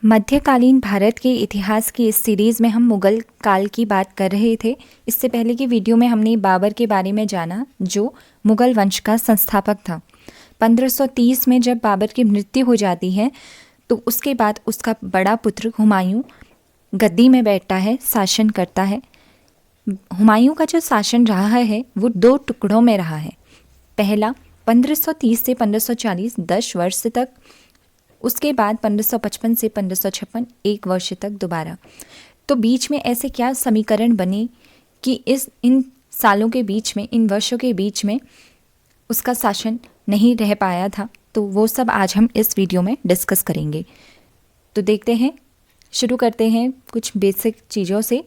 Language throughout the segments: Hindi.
मध्यकालीन भारत के इतिहास की इस सीरीज़ में हम मुग़ल काल की बात कर रहे थे। इससे पहले की वीडियो में हमने बाबर के बारे में जाना, जो मुग़ल वंश का संस्थापक था। 1530 में जब बाबर की मृत्यु हो जाती है तो उसके बाद उसका बड़ा पुत्र हुमायूं गद्दी में बैठता है, शासन करता है। हुमायूं का जो शासन रहा है वो 2 टुकड़ों में रहा है। पहला 1530 से 1540 10 वर्ष तक, उसके बाद 1555 से 1556 1 वर्ष तक दोबारा। तो बीच में ऐसे क्या समीकरण बने कि इन सालों के बीच में, इन वर्षों के बीच में उसका शासन नहीं रह पाया था, तो वो सब आज हम इस वीडियो में डिस्कस करेंगे। तो देखते हैं, शुरू करते हैं कुछ बेसिक चीज़ों से।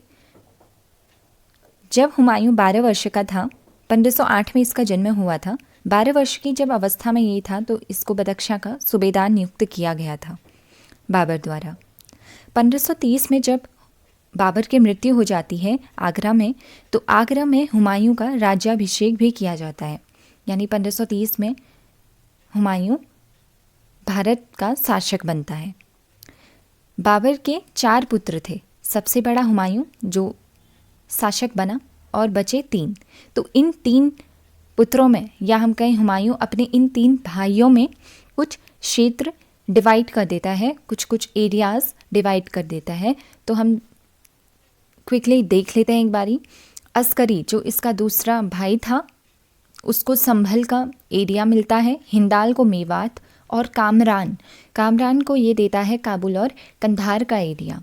जब हुमायूं 12 वर्ष का था, 1508 में इसका जन्म हुआ था। 12 वर्ष की जब अवस्था में ये था तो इसको बदख्शां का सूबेदार नियुक्त किया गया था बाबर द्वारा। 1530 में जब बाबर की मृत्यु हो जाती है आगरा में, तो आगरा में हुमायूं का राज्याभिषेक भी किया जाता है। यानी 1530 में हुमायूं भारत का शासक बनता है। बाबर के 4 पुत्र थे। सबसे बड़ा हुमायूं जो शासक बना, और बचे 3। तो इन 3 पुत्रों में, या हम कहें हुमायूं अपने इन 3 भाइयों में कुछ क्षेत्र डिवाइड कर देता है, कुछ एरियाज डिवाइड कर देता है। तो हम क्विकली देख लेते हैं एक बारी। अस्करी जो इसका दूसरा भाई था, उसको संभल का एरिया मिलता है, हिंदाल को मेवात, और कामरान को ये देता है काबुल और कंधार का एरिया।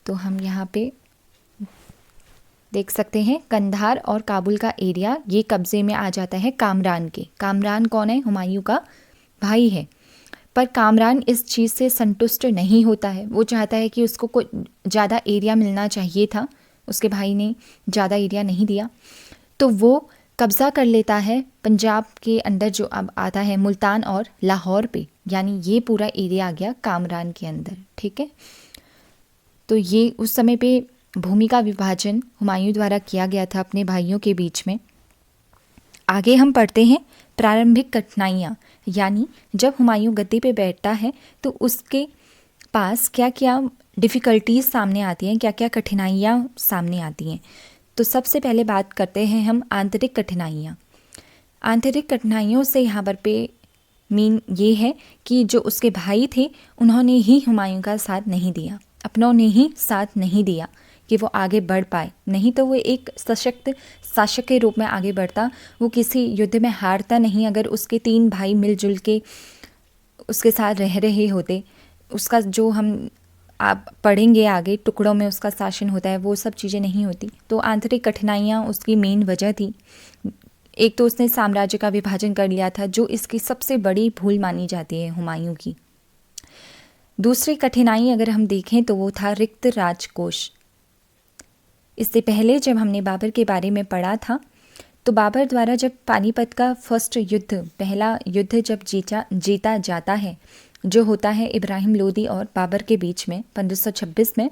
तो हम यहाँ पे देख सकते हैं कंधार और काबुल का एरिया ये कब्जे में आ जाता है कामरान के। कामरान कौन है? हुमायूं का भाई है। पर कामरान इस चीज़ से संतुष्ट नहीं होता है। वो चाहता है कि उसको कोई ज़्यादा एरिया मिलना चाहिए था, उसके भाई ने ज़्यादा एरिया नहीं दिया। तो वो कब्ज़ा कर लेता है पंजाब के अंदर, जो अब आता है मुल्तान और लाहौर पे। यानी ये पूरा एरिया आ गया कामरान के अंदर। ठीक है, तो ये उस समय पे भूमि का विभाजन हुमायूं द्वारा किया गया था अपने भाइयों के बीच में। आगे हम पढ़ते हैं प्रारंभिक कठिनाइयाँ। यानी जब हुमायूं गद्दी पे बैठता है तो उसके पास क्या क्या डिफ़िकल्टीज़ सामने आती हैं, क्या क्या कठिनाइयाँ सामने आती हैं। तो सबसे पहले बात करते हैं हम आंतरिक कठिनाइयाँ। आंतरिक कठिनाइयों से यहाँ पर पे मीन ये है कि जो उसके भाई थे उन्होंने ही हुमायूं का साथ नहीं दिया, अपनों ने ही साथ नहीं दिया कि वो आगे बढ़ पाए। नहीं तो वो एक सशक्त शासक के रूप में आगे बढ़ता, वो किसी युद्ध में हारता नहीं अगर उसके 3 भाई मिलजुल के उसके साथ रह रहे होते। उसका जो हम आप पढ़ेंगे आगे टुकड़ों में उसका शासन होता है, वो सब चीज़ें नहीं होती। तो आंतरिक कठिनाइयाँ उसकी मेन वजह थी। एक तो उसने साम्राज्य का विभाजन कर लिया था, जो इसकी सबसे बड़ी भूल मानी जाती है हुमायूं की। दूसरी कठिनाई अगर हम देखें तो वो था रिक्त राजकोष। इससे पहले जब हमने बाबर के बारे में पढ़ा था, तो बाबर द्वारा जब पानीपत का फर्स्ट युद्ध, पहला युद्ध जब जीता जाता है, जो होता है इब्राहिम लोदी और बाबर के बीच में 1526 में,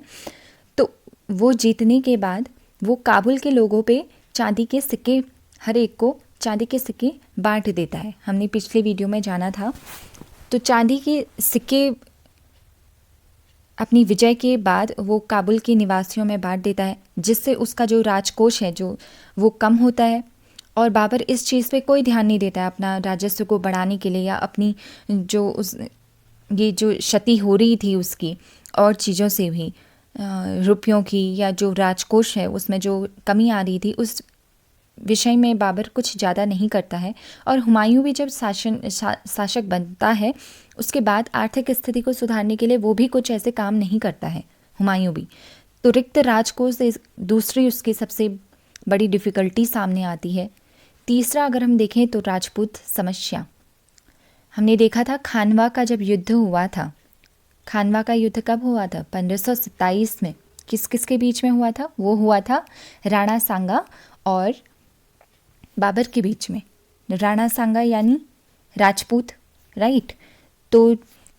तो वो जीतने के बाद वो काबुल के लोगों पे चांदी के सिक्के, हर एक को चांदी के सिक्के बांट देता है। हमने पिछले वीडियो में जाना था। तो चांदी के सिक्के अपनी विजय के बाद वो काबुल के निवासियों में बांट देता है, जिससे उसका जो राजकोष है जो वो कम होता है। और बाबर इस चीज़ पे कोई ध्यान नहीं देता है अपना राजस्व को बढ़ाने के लिए, या अपनी ये जो क्षति हो रही थी उसकी और चीज़ों से भी, रुपयों की, या जो राजकोष है उसमें जो कमी आ रही थी, उस विषय में बाबर कुछ ज़्यादा नहीं करता है। और हुमायूं भी जब शासक बनता है उसके बाद आर्थिक स्थिति को सुधारने के लिए वो भी कुछ ऐसे काम नहीं करता है, हुमायूं भी। तो रिक्त राजकोष से दूसरी उसकी सबसे बड़ी डिफ़िकल्टी सामने आती है। तीसरा अगर हम देखें तो राजपूत समस्या। हमने देखा था खानवा का जब युद्ध हुआ था, खानवा का युद्ध कब हुआ था? 1527 में। किस किस के बीच में हुआ था? वो हुआ था राणा सांगा और बाबर के बीच में। राणा सांगा यानी राजपूत, राइट। तो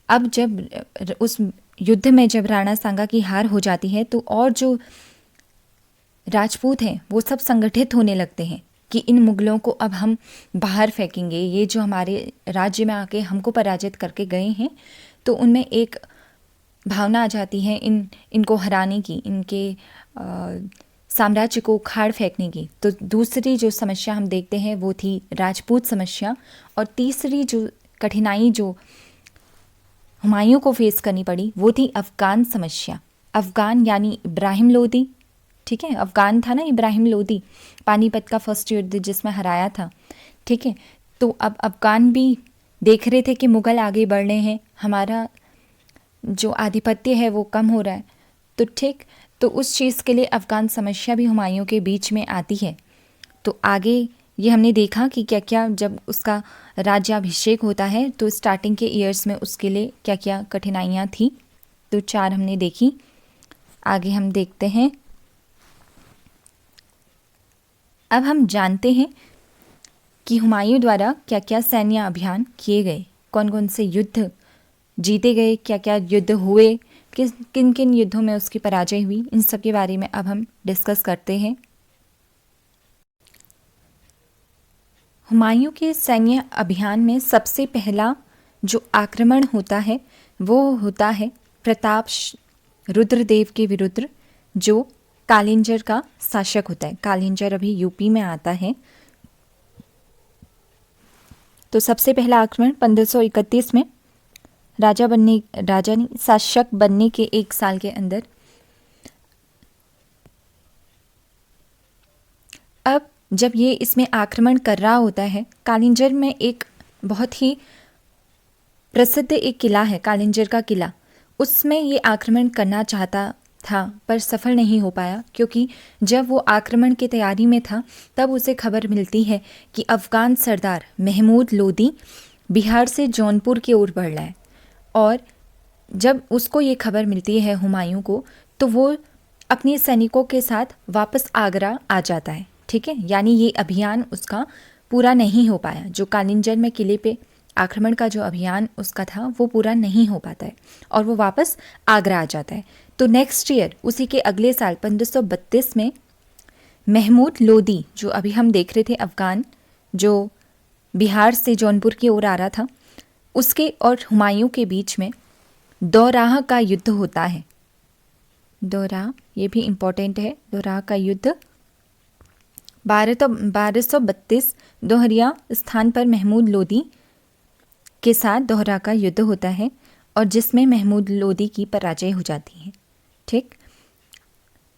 अब जब उस युद्ध में जब राणा सांगा की हार हो जाती है, तो और जो राजपूत हैं वो सब संगठित होने लगते हैं कि इन मुगलों को अब हम बाहर फेंकेंगे, ये जो हमारे राज्य में आके हमको पराजित करके गए हैं। तो उनमें एक भावना आ जाती है इनको हराने की, इनके साम्राज्य को उखाड़ फेंकने की। तो दूसरी जो समस्या हम देखते हैं वो थी राजपूत समस्या, और तीसरी जो कठिनाई जो हुमायूं को फेस करनी पड़ी वो थी अफ़गान समस्या। अफ़गान यानी इब्राहिम लोदी, ठीक है, अफ़गान था ना इब्राहिम लोदी, पानीपत का फर्स्ट युद्ध जिसमें हराया था, ठीक है। तो अब अफ़गान भी देख रहे थे कि मुग़ल आगे बढ़ रहे हैं, हमारा जो आधिपत्य है वो कम हो रहा है, तो ठीक, तो उस चीज़ के लिए अफ़गान समस्या भी हुमायूं के बीच में आती है। तो आगे ये हमने देखा कि क्या क्या जब उसका राज्याभिषेक होता है तो स्टार्टिंग के ईयर्स में उसके लिए क्या क्या कठिनाइयाँ थी, तो 4 हमने देखी। आगे हम देखते हैं। अब हम जानते हैं कि हुमायूं द्वारा क्या क्या सैन्य अभियान किए गए, कौन कौन से युद्ध जीते गए, क्या क्या युद्ध हुए, किन किन युद्धों में उसकी पराजय हुई, इन सब के बारे में अब हम डिस्कस करते हैं। हुमायूं के सैन्य अभियान में सबसे पहला जो आक्रमण होता है वो होता है प्रताप रुद्रदेव के विरुद्ध, जो कालिंजर का शासक होता है। कालिंजर अभी यूपी में आता है। तो सबसे पहला आक्रमण 1531 में राजा नहीं, शासक बनने के 1 साल के अंदर। अब जब ये इसमें आक्रमण कर रहा होता है, कालिंजर में एक बहुत ही प्रसिद्ध एक किला है, कालिंजर का किला, उसमें ये आक्रमण करना चाहता था पर सफल नहीं हो पाया, क्योंकि जब वो आक्रमण की तैयारी में था तब उसे खबर मिलती है कि अफ़गान सरदार महमूद लोदी बिहार से जौनपुर की ओर बढ़ रहा है। और जब उसको ये खबर मिलती है हुमायूं को, तो वो अपने सैनिकों के साथ वापस आगरा आ जाता है, ठीक है। यानी ये अभियान उसका पूरा नहीं हो पाया, जो कालिंजर में किले पे आक्रमण का जो अभियान उसका था वो पूरा नहीं हो पाता है और वो वापस आगरा आ जाता है। तो नेक्स्ट ईयर, उसी के अगले साल 1532 में महमूद लोदी, जो अभी हम देख रहे थे अफ़गान, जो बिहार से जौनपुर की ओर आ रहा था, उसके और हुमायूं के बीच में दोराह का युद्ध होता है। दोराह, ये भी इम्पोर्टेंट है, दोराह का युद्ध 1232 दोहरिया स्थान पर महमूद लोदी के साथ दोहरा का युद्ध होता है और जिसमें महमूद लोदी की पराजय हो जाती है, ठीक।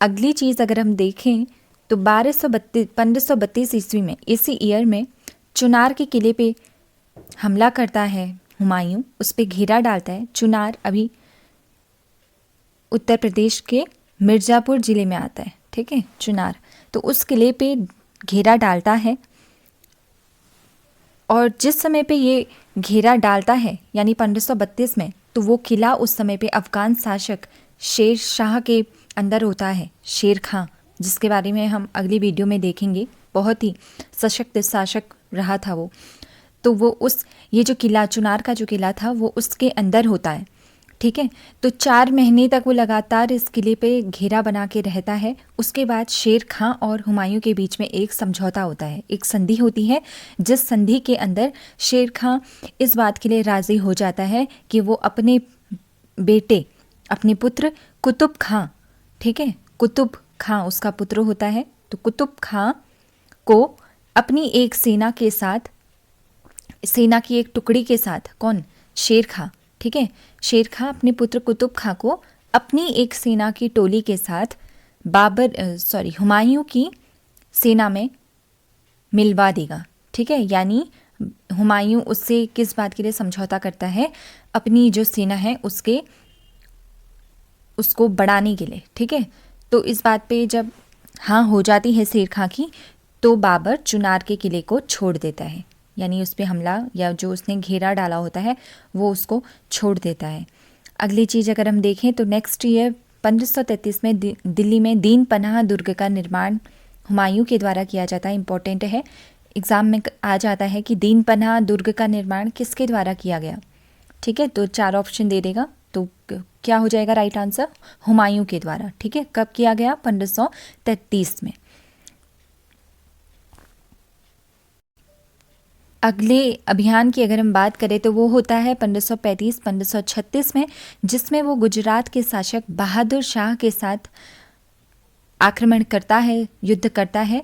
अगली चीज़ अगर हम देखें तो 1532 ईस्वी में, इसी ईयर में चुनार के किले पे हमला करता है हुमायूं, उस पर घेरा डालता है। चुनार अभी उत्तर प्रदेश के मिर्ज़ापुर ज़िले में आता है, ठीक है, चुनार। तो उस किले पे घेरा डालता है और जिस समय पे ये घेरा डालता है यानी 1532 में, तो वो किला उस समय पे अफ़गान शासक शेर शाह के अंदर होता है, शेर खां, जिसके बारे में हम अगली वीडियो में देखेंगे। बहुत ही सशक्त शासक रहा था वो। तो वो ये जो किला, चुनार का जो किला था, वो उसके अंदर होता है, ठीक है। तो 4 महीने तक वो लगातार इस किले पे घेरा बना के रहता है। उसके बाद शेर खां और हुमायूं के बीच में एक समझौता होता है, एक संधि होती है, जिस संधि के अंदर शेर खां इस बात के लिए राज़ी हो जाता है कि वो अपने बेटे, अपने पुत्र कुतुब खां, ठीक है, कुतुब खां उसका पुत्र होता है, तो कुतुब खां को अपनी एक सेना के साथ, सेना की एक टुकड़ी के साथ, कौन, शेर खां, ठीक है, शेर खां अपने पुत्र कुतुब खां को अपनी एक सेना की टोली के साथ हुमायूं की सेना में मिलवा देगा, ठीक है। यानी हुमायूं उससे किस बात के लिए समझौता करता है, अपनी जो सेना है उसको बढ़ाने के लिए, ठीक है। तो इस बात पे जब हाँ हो जाती है शेर खां की, तो बाबर चुनार के किले को छोड़ देता है, यानी उस पर हमला या जो उसने घेरा डाला होता है वो उसको छोड़ देता है। अगली चीज़ अगर हम देखें तो नेक्स्ट ईयर 1533 में दिल्ली में दीन पनाह दुर्ग का निर्माण हुमायूं के द्वारा किया जाता है। इम्पोर्टेंट है, एग्ज़ाम में आ जाता है कि दीन पनाह दुर्ग का निर्माण किसके द्वारा किया गया, ठीक है। तो 4 ऑप्शन दे देगा, तो क्या हो जाएगा राइट आंसर, हुमायूं के द्वारा, ठीक है। कब किया गया, 1533 में। अगले अभियान की अगर हम बात करें तो वो होता है 1535-1536 में, जिसमें वो गुजरात के शासक बहादुर शाह के साथ आक्रमण करता है, युद्ध करता है।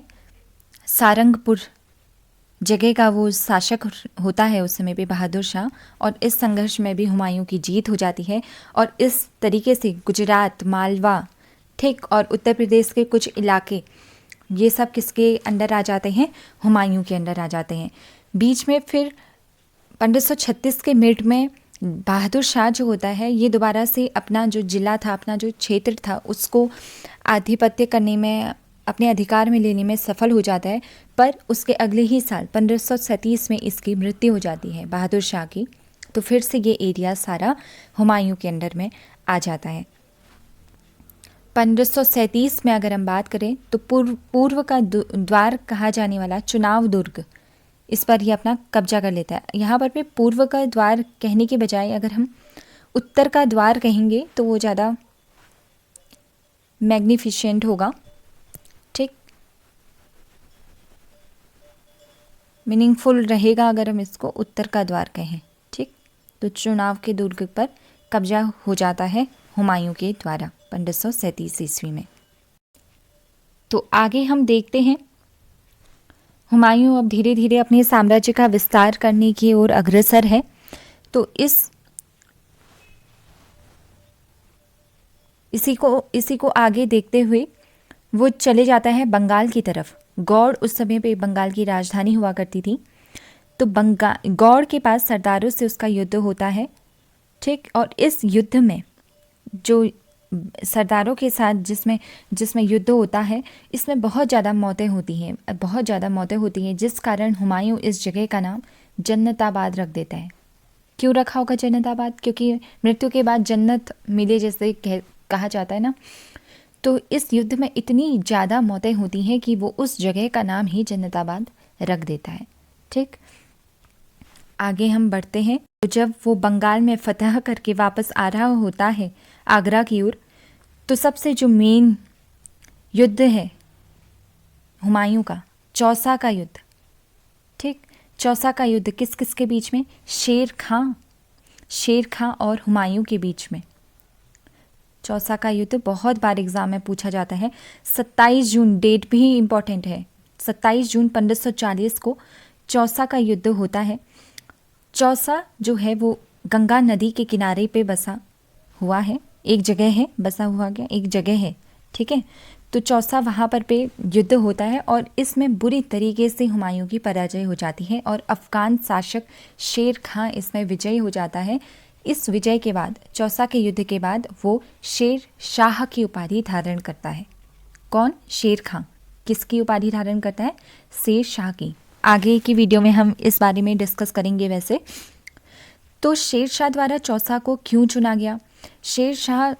सारंगपुर जगह का वो शासक होता है उस समय पे बहादुर शाह, और इस संघर्ष में भी हुमायूं की जीत हो जाती है। और इस तरीके से गुजरात, मालवा, ठीक, और उत्तर प्रदेश के कुछ इलाके, ये सब किसके अंडर आ जाते हैं? हुमायूं के अंडर आ जाते हैं। बीच में फिर 1536 के मिड में बहादुर शाह जो होता है, ये दोबारा से अपना जो जिला था, अपना जो क्षेत्र था, उसको आधिपत्य करने में, अपने अधिकार में लेने में सफल हो जाता है। पर उसके अगले ही साल 1537 में इसकी मृत्यु हो जाती है बहादुर शाह की। तो फिर से ये एरिया सारा हुमायूं के अंडर में आ जाता है। 1537 में अगर हम बात करें तो पूर्व का द्वार कहा जाने वाला चुनाव दुर्ग, इस पर ही अपना कब्जा कर लेता है। यहाँ पर भी पूर्व का द्वार कहने के बजाय अगर हम उत्तर का द्वार कहेंगे तो वो ज़्यादा मैग्निफिशेंट होगा, ठीक, मीनिंगफुल रहेगा अगर हम इसको उत्तर का द्वार कहें, ठीक। तो चुनाव के दुर्ग पर कब्जा हो जाता है हुमायूं के द्वारा 1537 ईस्वी में। तो आगे हम देखते हैं हुमायूं अब धीरे धीरे अपने साम्राज्य का विस्तार करने की ओर अग्रसर है। तो इसी को आगे देखते हुए वो चले जाता है बंगाल की तरफ। गौड़ उस समय पे बंगाल की राजधानी हुआ करती थी। तो गौड़ के पास सरदारों से उसका युद्ध होता है, ठीक। और इस युद्ध में जो सरदारों के साथ जिसमें युद्ध होता है, इसमें बहुत ज़्यादा मौतें होती हैं, जिस कारण हुमायूं इस जगह का नाम जन्नताबाद रख देता है। क्यों रखा होगा जन्नताबाद? क्योंकि मृत्यु के बाद जन्नत मिले जैसे कहा जाता है ना। तो इस युद्ध में इतनी ज़्यादा मौतें होती हैं कि वो उस जगह का नाम ही जन्नताबाद रख देता है, ठीक। आगे हम बढ़ते हैं। तो जब वो बंगाल में फतह करके वापस आ रहा होता है आगरा की ओर, तो सबसे जो मेन युद्ध है हुमायूं का, चौसा का युद्ध, ठीक। चौसा का युद्ध किस किस के बीच में? शेर खां और हुमायूं के बीच में। चौसा का युद्ध बहुत बार एग्जाम में पूछा जाता है। 27 जून, डेट भी इम्पॉर्टेंट है, 27 जून 1540 को चौसा का युद्ध होता है। चौसा जो है वो गंगा नदी के किनारे पे बसा हुआ है, एक जगह है, बसा हुआ गया एक जगह है, ठीक है। तो चौसा वहाँ पर पे युद्ध होता है और इसमें बुरी तरीके से हुमायूं की पराजय हो जाती है और अफगान शासक शेर खां इसमें विजयी हो जाता है। इस विजय के बाद, चौसा के युद्ध के बाद, वो शेर शाह की उपाधि धारण करता है। कौन? शेर खां। किसकी उपाधि धारण करता है? शेर शाह की। आगे की वीडियो में हम इस बारे में डिस्कस करेंगे। वैसे तो शेर शाह द्वारा चौसा को क्यों चुना गया? शेर शाह,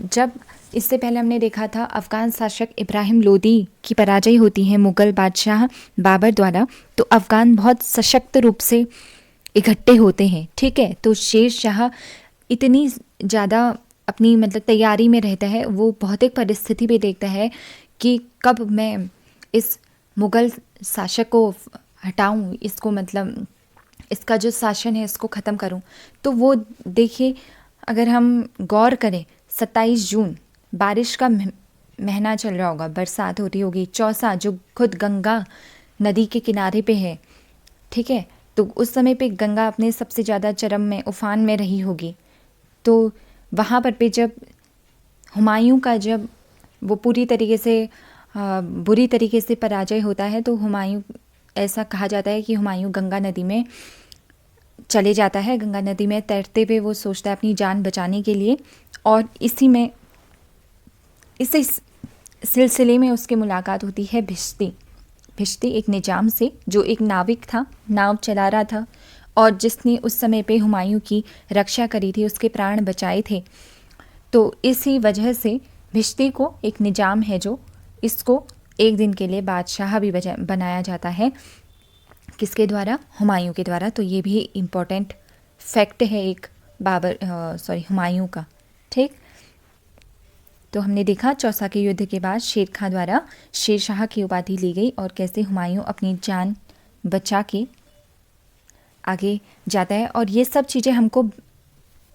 जब इससे पहले हमने देखा था अफ़गान शासक इब्राहिम लोदी की पराजय होती है मुग़ल बादशाह बाबर द्वारा, तो अफ़गान बहुत सशक्त रूप से इकट्ठे होते हैं, ठीक है। तो शेर शाह इतनी ज़्यादा अपनी तैयारी में रहता है, वो भौतिक परिस्थिति भी देखता है कि कब मैं इस मुग़ल शासक को हटाऊं, इसको इसका जो शासन है इसको ख़त्म करूं। तो वो देखिए, अगर हम गौर करें, 27 जून बारिश का महीना चल रहा होगा, बरसात हो रही होगी। चौसा जो खुद गंगा नदी के किनारे पे है, ठीक है, तो उस समय पे गंगा अपने सबसे ज़्यादा चरम में, उफान में रही होगी। तो वहाँ पर पे जब हुमायूं का जब वो बुरी तरीके से पराजय होता है, तो हुमायूं, ऐसा कहा जाता है कि हुमायूं गंगा नदी में चले जाता है। गंगा नदी में तैरते हुए वो सोचता है अपनी जान बचाने के लिए, और इसी सिलसिले में उसकी मुलाकात होती है भिश्ती एक निजाम से, जो एक नाविक था, नाव चला रहा था और जिसने उस समय पे हुमायूं की रक्षा करी थी, उसके प्राण बचाए थे। तो इसी वजह से भिश्ती को, एक निजाम है जो, इसको एक दिन के लिए बादशाह भी बनाया जाता है। किसके द्वारा? हुमायूं के द्वारा। तो ये भी इम्पोर्टेंट फैक्ट है एक हुमायूं का, ठीक। तो हमने देखा चौसा के युद्ध के बाद शेर खां द्वारा शेर शाह की उपाधि ली गई और कैसे हुमायूं अपनी जान बचा के आगे जाता है। और ये सब चीज़ें हमको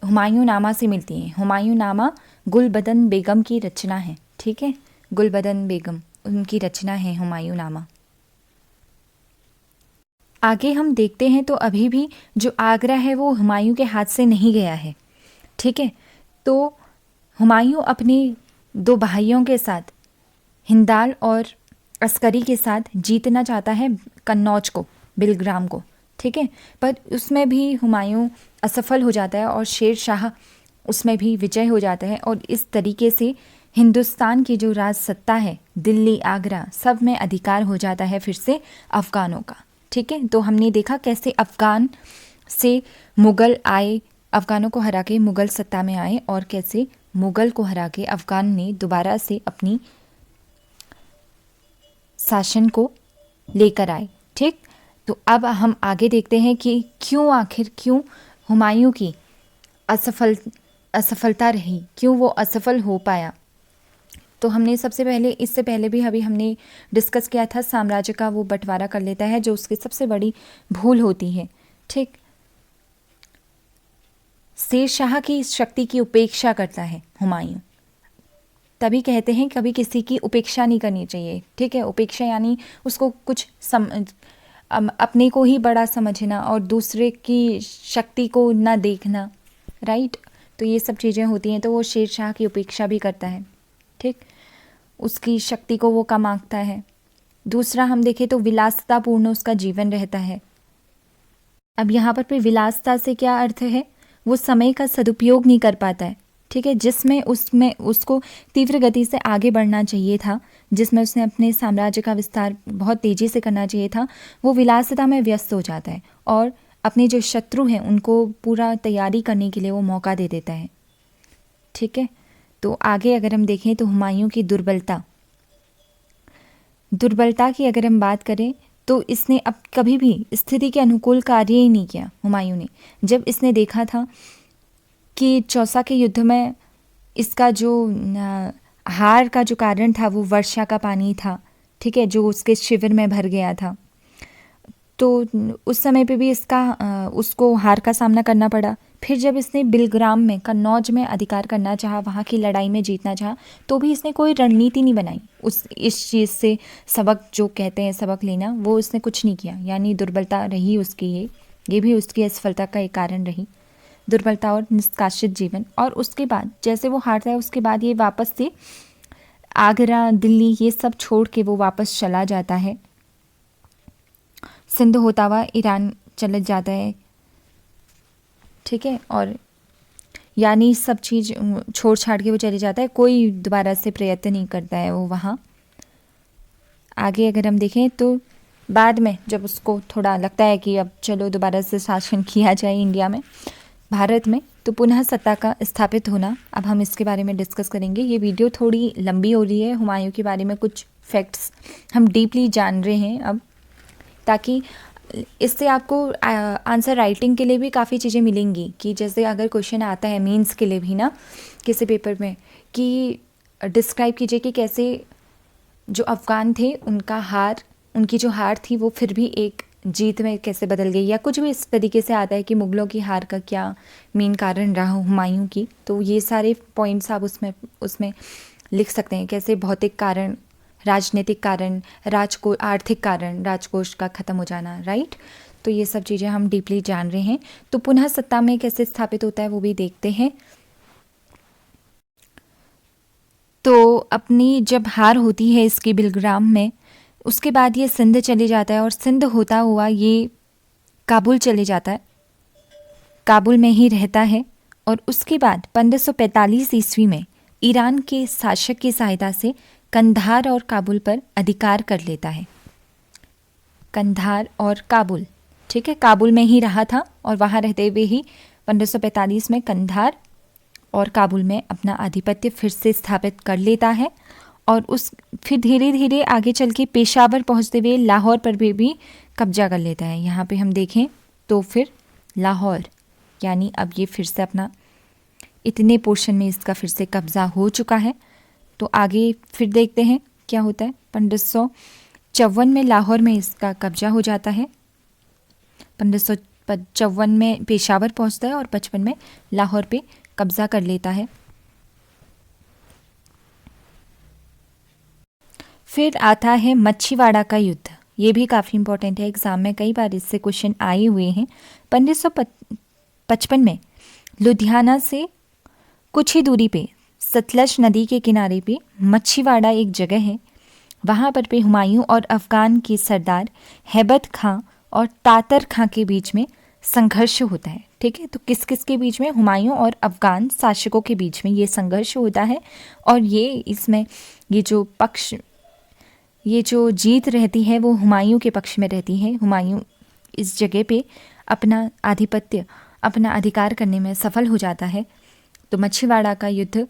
हुमायूं नामा से मिलती हैं। हुमायूं नामा गुलबदन बेगम की रचना है, ठीक है, गुलबदन बेगम उनकी रचना है हुमायूं नामा। आगे हम देखते हैं तो अभी भी जो आगरा है वो हुमायूं के हाथ से नहीं गया है, ठीक है। तो हुमायूं अपने दो भाइयों के साथ, हिंदाल और अस्करी के साथ जीतना चाहता है कन्नौज को, बिलग्राम को, ठीक है। पर उसमें भी हुमायूं असफल हो जाता है और शेर शाह उसमें भी विजय हो जाता है। और इस तरीके से हिंदुस्तान की जो राज सत्ता है, दिल्ली, आगरा, सब में अधिकार हो जाता है फिर से अफ़गानों का, ठीक है। तो हमने देखा कैसे अफ़गान से मुग़ल आए, अफ़गानों को हरा के मुग़ल सत्ता में आए, और कैसे मुग़ल को हरा के अफ़गान ने दोबारा से अपनी शासन को लेकर आए, ठीक। तो अब हम आगे देखते हैं कि आखिर क्यों हुमायूं की असफलता रही, क्यों वो असफल हो पाया। तो हमने सबसे पहले, इससे पहले भी अभी हमने डिस्कस किया था, साम्राज्य का वो बंटवारा कर लेता है जो उसकी सबसे बड़ी भूल होती है, ठीक। शेर शाह की शक्ति की उपेक्षा करता है हुमायूं। तभी कहते हैं कभी किसी की उपेक्षा नहीं करनी चाहिए, ठीक है। उपेक्षा यानी उसको कुछ अपने को ही बड़ा समझना और दूसरे की शक्ति को ना देखना, राइट। तो ये सब चीज़ें होती हैं। तो वो शेर शाह की उपेक्षा भी करता है, ठीक, उसकी शक्ति को वो कम आंकता है। दूसरा हम देखें तो विलासितापूर्ण उसका जीवन रहता है। अब यहाँ पर विलासिता से क्या अर्थ है, वो समय का सदुपयोग नहीं कर पाता है, ठीक है। जिसमें उसमें उसको तीव्र गति से आगे बढ़ना चाहिए था, जिसमें उसने अपने साम्राज्य का विस्तार बहुत तेज़ी से करना चाहिए था, वो विलासिता में व्यस्त हो जाता है और अपने जो शत्रु हैं उनको पूरा तैयारी करने के लिए वो मौका दे देता है, ठीक है। तो आगे अगर हम देखें तो हुमायूं की दुर्बलता की अगर हम बात करें तो इसने अब कभी भी स्थिति के अनुकूल कार्य ही नहीं किया हुमायूं ने। जब इसने देखा था कि चौसा के युद्ध में इसका जो हार का जो कारण था वो वर्षा का पानी था, ठीक है, जो उसके शिविर में भर गया था। तो उस समय पे भी उसको हार का सामना करना पड़ा। फिर जब इसने बिलग्राम में, कन्नौज में अधिकार करना चाहा, वहाँ की लड़ाई में जीतना चाहा, तो भी इसने कोई रणनीति नहीं बनाई। इस चीज़ से सबक, जो कहते हैं सबक लेना, वो इसने कुछ नहीं किया। यानी दुर्बलता रही उसकी, ये भी उसकी असफलता का एक कारण रही, दुर्बलता और निष्कासित जीवन। और उसके बाद जैसे वो हारता है, उसके बाद ये वापस से आगरा, दिल्ली, ये सब छोड़ के वो वापस चला जाता है, सिंध होता हुआ ईरान चले जाता है, ठीक है। और यानी सब चीज़ छोड़ छाड़ के वो चले जाता है, कोई दोबारा से प्रयत्न नहीं करता है वो वहाँ। आगे अगर हम देखें तो बाद में जब उसको थोड़ा लगता है कि अब चलो दोबारा से शासन किया जाए इंडिया में, भारत में, तो पुनः सत्ता का स्थापित होना, अब हम इसके बारे में डिस्कस करेंगे। ये वीडियो थोड़ी लंबी हो रही है, हुमायूं के बारे में कुछ फैक्ट्स हम डीपली जान रहे हैं अब, ताकि इससे आपको आंसर राइटिंग के लिए भी काफ़ी चीज़ें मिलेंगी। कि जैसे अगर क्वेश्चन आता है मेंस के लिए भी ना, किसी पेपर में, कि डिस्क्राइब कीजिए कि कैसे जो अफ़गान थे उनकी जो हार थी वो फिर भी एक जीत में कैसे बदल गई, या कुछ भी इस तरीके से आता है कि मुग़लों की हार का क्या मेन कारण रहा हुमायूं की। तो ये सारे पॉइंट्स आप उसमें लिख सकते हैं, कैसे भौतिक कारण, राजनीतिक कारण, आर्थिक कारण, राजकोष का ख़त्म हो जाना, राइट। तो ये सब चीज़ें हम डीपली जान रहे हैं। तो पुनः सत्ता में कैसे स्थापित होता है वो भी देखते हैं। तो अपनी जब हार होती है इसकी बिलग्राम में, उसके बाद ये सिंध चले जाता है और सिंध होता हुआ ये काबुल चले जाता है, काबुल में ही रहता है। और उसके बाद 1545 ईस्वी में ईरान के शासक की सहायता से कंधार और काबुल पर अधिकार कर लेता है। कंधार और काबुल, ठीक है, काबुल में ही रहा था और वहाँ रहते हुए ही 1545 में कंधार और काबुल में अपना आधिपत्य फिर से स्थापित कर लेता है। और फिर धीरे धीरे आगे चल के पेशावर पहुँचते हुए लाहौर पर भी कब्जा कर लेता है। यहाँ पे हम देखें तो फिर लाहौर, यानी अब ये फिर से अपना इतने पोर्शन में इसका फिर से कब्ज़ा हो चुका है। तो आगे फिर देखते हैं क्या होता है। 1554 में लाहौर में इसका कब्जा हो जाता है। 54 में पेशावर पहुंचता है और 55 में लाहौर पे कब्जा कर लेता है। फिर आता है मच्छीवाड़ा का युद्ध। ये भी काफ़ी इंपॉर्टेंट है, एग्ज़ाम में कई बार इससे क्वेश्चन आए हुए हैं। 1555 में लुधियाना से कुछ ही दूरी पे सतलज नदी के किनारे पे मच्छीवाड़ा एक जगह है। वहाँ पर पे हुमायूं और अफ़गान के सरदार हैबत खां और तातर खां के बीच में संघर्ष होता है। ठीक है, तो किस किस के बीच में? हुमायूं और अफ़गान शासकों के बीच में ये संघर्ष होता है। और इसमें ये जो जीत रहती है वो हुमायूं के पक्ष में रहती है। हुमायूं इस जगह पे अपना आधिपत्य, अपना अधिकार करने में सफल हो जाता है। तो मच्छीवाड़ा का युद्ध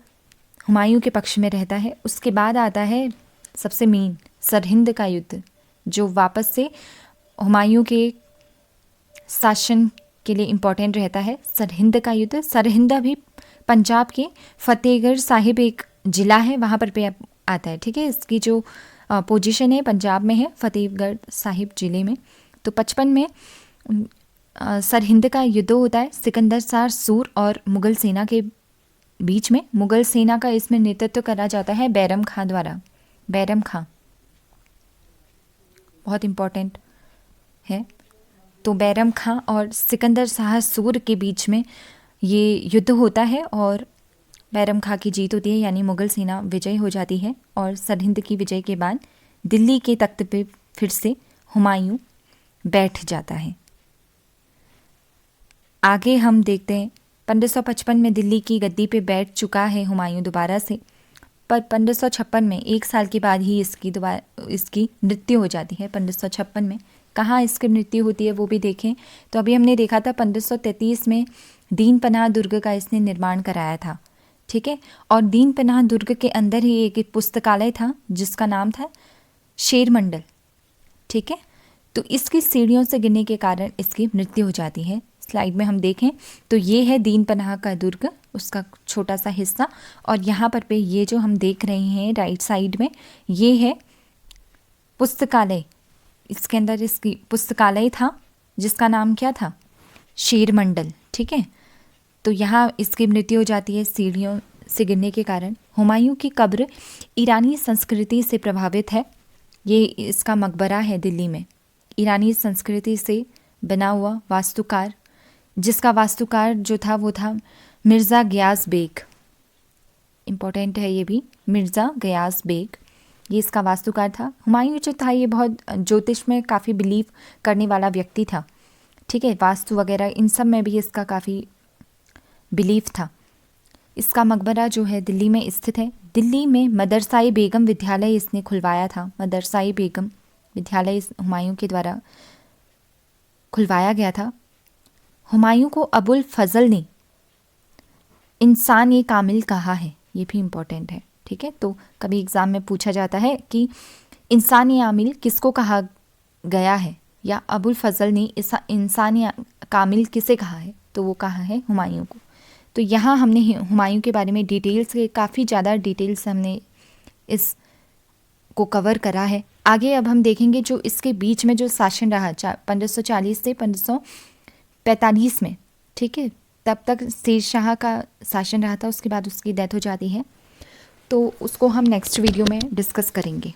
हुमायूं के पक्ष में रहता है। उसके बाद आता है सबसे मेन सरहिंद का युद्ध, जो वापस से हुमायूं के शासन के लिए इम्पोर्टेंट रहता है। सरहिंद का युद्ध, सरहिंद भी पंजाब के फतेहगढ़ साहिब एक ज़िला है, वहाँ पर पे आता है। ठीक है, इसकी जो पोजीशन है पंजाब में है, फतेहगढ़ साहिब ज़िले में। तो 55 में सरहिंद का युद्ध होता है सिकंदर शाह सूर और मुग़ल सेना के बीच में। मुग़ल सेना का इसमें नेतृत्व करा जाता है बैरम खां द्वारा। बैरम खां बहुत इम्पोर्टेंट है। तो बैरम खां और सिकंदर शाह सूर के बीच में ये युद्ध होता है और बैरम खां की जीत होती है, यानी मुग़ल सेना विजय हो जाती है। और सरहिंद की विजय के बाद दिल्ली के तख्त पे फिर से हुमायूं बैठ जाता है। आगे हम देखते हैं 1555 में दिल्ली की गद्दी पे बैठ चुका है हुमायूं दोबारा से, पर 1556 में एक साल के बाद ही इसकी मृत्यु हो जाती है। 1556 में कहाँ इसकी मृत्यु होती है वो भी देखें। तो अभी हमने देखा था 1533 में दीन पनाह दुर्ग का इसने निर्माण कराया था। ठीक है, और दीन पनाह दुर्ग के अंदर ही एक पुस्तकालय था जिसका नाम था शेर मंडल। ठीक है, तो इसकी सीढ़ियों से गिरने के कारण इसकी मृत्यु हो जाती है। स्लाइड में हम देखें तो ये है दीन पनाह का दुर्ग, उसका छोटा सा हिस्सा। और यहाँ पर पे ये जो हम देख रहे हैं राइट साइड में, ये है पुस्तकालय। इसके अंदर इसकी पुस्तकालय था जिसका नाम क्या था? शेर मंडल। ठीक है, तो यहाँ इसकी मृत्यु हो जाती है सीढ़ियों से गिरने के कारण। हुमायूं की कब्र ईरानी संस्कृति से प्रभावित है। ये इसका मकबरा है दिल्ली में, ईरानी संस्कृति से बना हुआ वास्तुकार, जिसका वास्तुकार जो था वो था मिर्ज़ा गियास बेग। इम्पोर्टेंट है ये भी, मिर्ज़ा गियास बेग, ये इसका वास्तुकार था। हुमायूं जो था ये बहुत ज्योतिष में काफ़ी बिलीव करने वाला व्यक्ति था। ठीक है, वास्तु वगैरह इन सब में भी इसका काफ़ी बिलीफ था। इसका मकबरा जो है दिल्ली में स्थित है। दिल्ली में मदरसाई बेगम विद्यालय इसने खुलवाया था। मदरसाई बेगम विद्यालय हुमायूं के द्वारा खुलवाया गया था। हुमायूं को अबुल फजल ने इंसान ए कामिल कहा है, ये भी इम्पोर्टेंट है। ठीक है, तो कभी एग्ज़ाम में पूछा जाता है कि इंसान ए आमिल किसको कहा गया है, या अबुल फजल ने इंसान ए कामिल किसे कहा है, तो वो कहा है हुमायूं को। तो यहाँ हमने हुमायूं के बारे में डिटेल्स के काफ़ी ज़्यादा डिटेल्स हमने इस को कवर करा है। आगे अब हम देखेंगे जो इसके बीच में जो शासन रहा 1540 से 1545 में। ठीक है, तब तक शेरशाह का शासन रहा था, उसके बाद उसकी डेथ हो जाती है। तो उसको हम नेक्स्ट वीडियो में डिस्कस करेंगे।